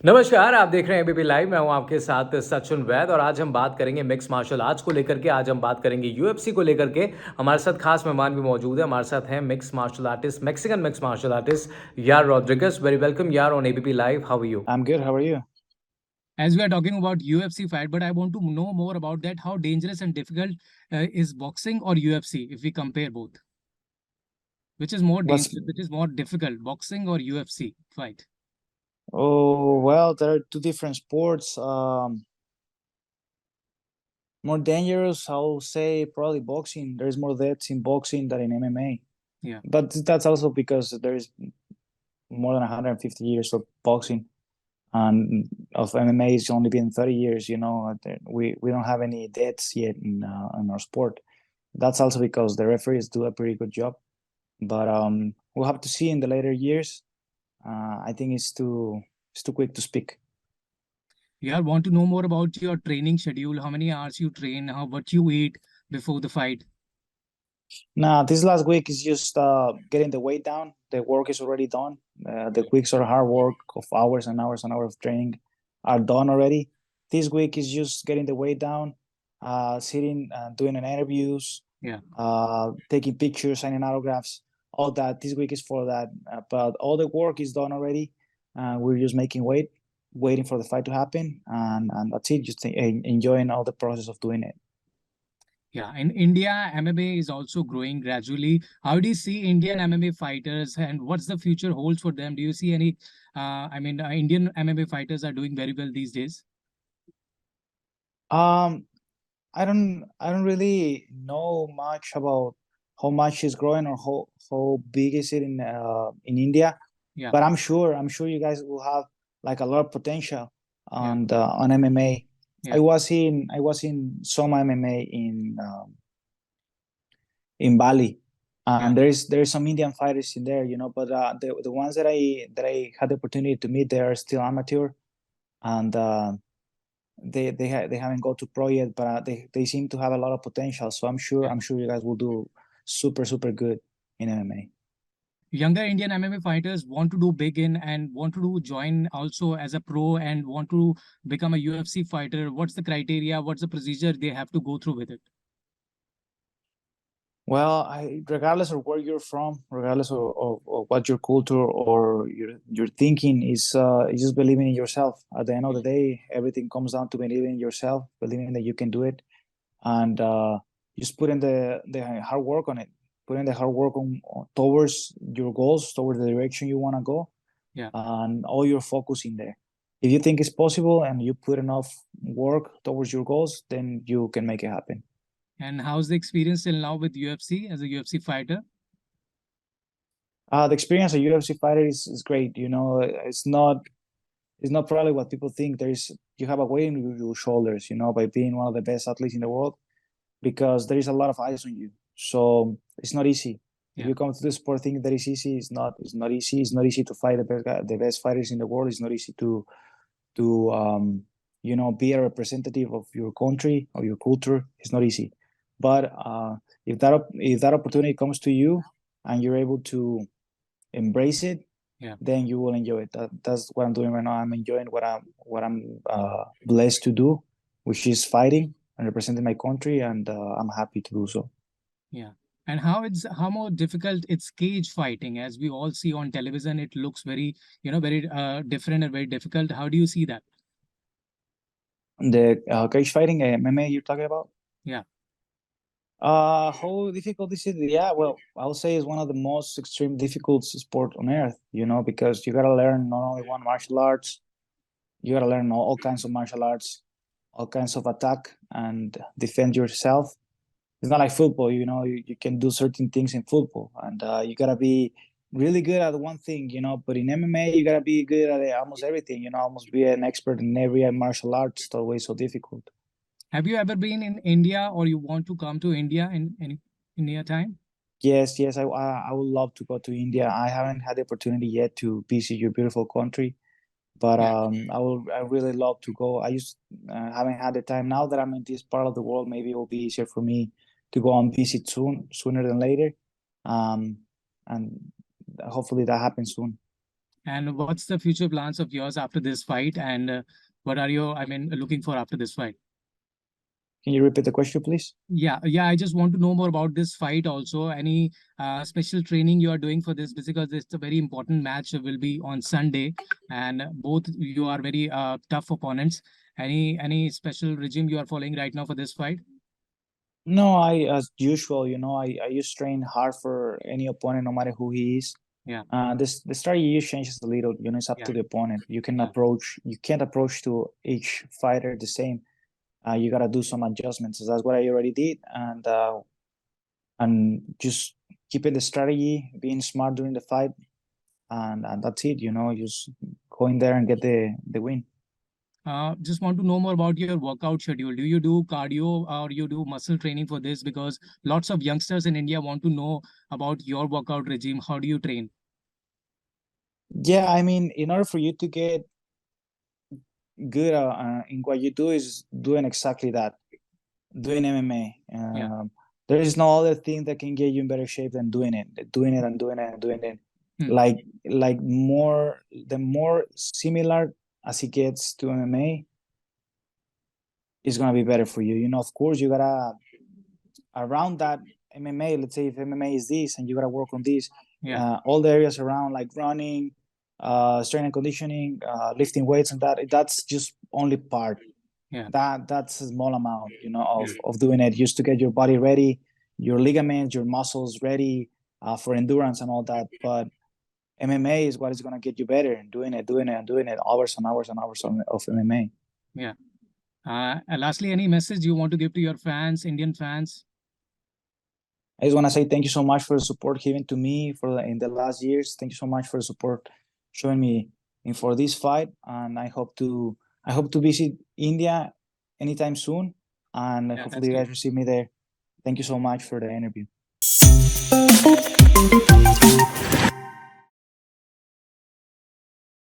नमस्कार, आप देख रहे हैं एबीपी लाइव। मैं हूं आपके साथ सचिन वैद और आज हम बात करेंगे मिक्स मार्शल आर्ट्स को लेकर के। आज हम बात करेंगे यूएफसी को लेकर के। हमारे साथ खास मेहमान भी मौजूद है। हमारे साथ हैं mix martial artist, Mexican mix martial artist यार रॉड्रिगस। वेरी वेलकम यार on ABP live. How are you? I'm good. How are you? As we are talking about UFC fight, but I want to know more about that. How dangerous and difficult is boxing or UFC if we compare both? Which is more What's dangerous? Which is more difficult, boxing or UFC fight? Oh, well, there are two different sports. More dangerous, I'll say probably boxing. There's more deaths in boxing than in MMA. Yeah, But that's also because there's more than 150 years of boxing, and of MMA it's only been 30 years. We don't have any deaths yet in our sport. That's also because the referees do a pretty good job. But we'll have to see in the later years. I think it's too quick to speak. yeah. I want to know more about your training schedule. How many hours you train? What you eat before the fight? Nah, this last week is just getting the weight down. The work is already done. The weeks of hard work of hours and hours and hours of training are done already. This week is just getting the weight down, sitting, doing an interviews, Yeah. taking pictures, signing autographs. All that. This week is for that. But all the work is done already. We're just making weight, waiting for the fight to happen, and that's it. Just enjoying all the process of doing it. Yeah, in India, MMA is also growing gradually. How do you see Indian MMA fighters and what's the future holds for them? Do you see any? Indian MMA fighters are doing very well these days. Um, I don't really know much about how much is growing or how big is it in India, Yeah, but I'm sure you guys will have like a lot of potential yeah, on MMA. I yeah, was in I was in some MMA in Bali, yeah. and there's some Indian fighters in there, but the ones that I had the opportunity to meet, they are still amateur, and they haven't got to pro yet, but they seem to have a lot of potential. So I'm sure Yeah. I'm sure you guys will do super good in MMA. Younger Indian MMA fighters want to do big in and want to do join also as a pro and want to become a UFC fighter. What's the criteria? What's the procedure they have to go through with it? Well, regardless of where you're from, regardless of what your culture or your thinking is just believing in yourself. At the end of the day, everything comes down to believing in yourself, believing that you can do it, and just putting the hard work on it, putting the hard work on towards your goals, towards the direction you want to go, Yeah. and all your focus in there. If you think it's possible and you put enough work towards your goals, then you can make it happen. And how's the experience till now with UFC as a UFC fighter? The experience of UFC fighter is great. It's not probably what people think. You have a weight on your shoulders, by being one of the best athletes in the world, because there is a lot of eyes on you. So it's not easy. If Yeah. you come to the sport thinking that it's easy, it's not easy. It's not easy to fight the best fighters in the world. It's not easy to be a representative of your country or your culture. It's not easy. But if that opportunity comes to you and you're able to embrace it, Yeah. then you will enjoy it. That's what I'm doing right now. I'm enjoying what I'm blessed to do, which is fighting and representing my country, and I'm happy to do so. Yeah. And how more difficult it's cage fighting, as we all see on television. It looks very, very different and very difficult. How do you see that? The cage fighting MMA you're talking about? Yeah. How difficult is it? Yeah, well, I'll say it's one of the most extreme difficult sport on earth. Because you gotta learn not only one martial arts, you gotta learn all kinds of martial arts, all kinds of attack and defend yourself. It's not like football, you can do certain things in football, and you gotta be really good at one thing, but in MMA you gotta be good at almost everything, almost be an expert in every martial arts. It's always so difficult. Have you ever been in India or you want to come to India in near time? Yes, I would love to go to India. I haven't had the opportunity yet to visit your beautiful country, but Yeah. I really love to go. I just haven't had the time. Now that I'm in this part of the world, maybe it will be easier for me to go and visit sooner than later, um, and hopefully that happens soon. And what's the future plans of yours after this fight? And what are you, looking for after this fight? Can you repeat the question, please? Yeah, I just want to know more about this fight also. Any special training you are doing for this? Because it's a very important match will be on Sunday, and both you are very tough opponents. Any special regime you are following right now for this fight? No, as usual, I just train hard for any opponent, no matter who he is. Yeah. The strategy changes a little. It's up to the opponent. You can't approach to each fighter the same. You gotta do some adjustments. So that's what I already did, and just keeping the strategy, being smart during the fight, and that's it. Just go in there and get the win. Just want to know more about your workout schedule. Do you do cardio or you do muscle training for this? Because lots of youngsters in India want to know about your workout regime. How do you train? Yeah, in order for you to get good in what you do is doing exactly that, doing MMA. There is no other thing that can get you in better shape than doing it. Like the more similar as it gets to MMA, it's gonna be better for you. Of course, you gotta around that MMA. Let's say if MMA is this, and you gotta work on this. All the areas around, like running, strength and conditioning, lifting weights, and that's just only part. That's a small amount, of doing it, just to get your body ready, your ligaments, your muscles ready for endurance and all that. But MMA is what is going to get you better, doing it, hours and hours and hours of MMA. Yeah. Lastly, any message you want to give to your fans, Indian fans? I just want to say thank you so much for the support given to me in the last years. Thank you so much for the support showing me in for this fight, and I hope to visit India anytime soon, and hopefully you guys will see me there. Thank you so much for the interview.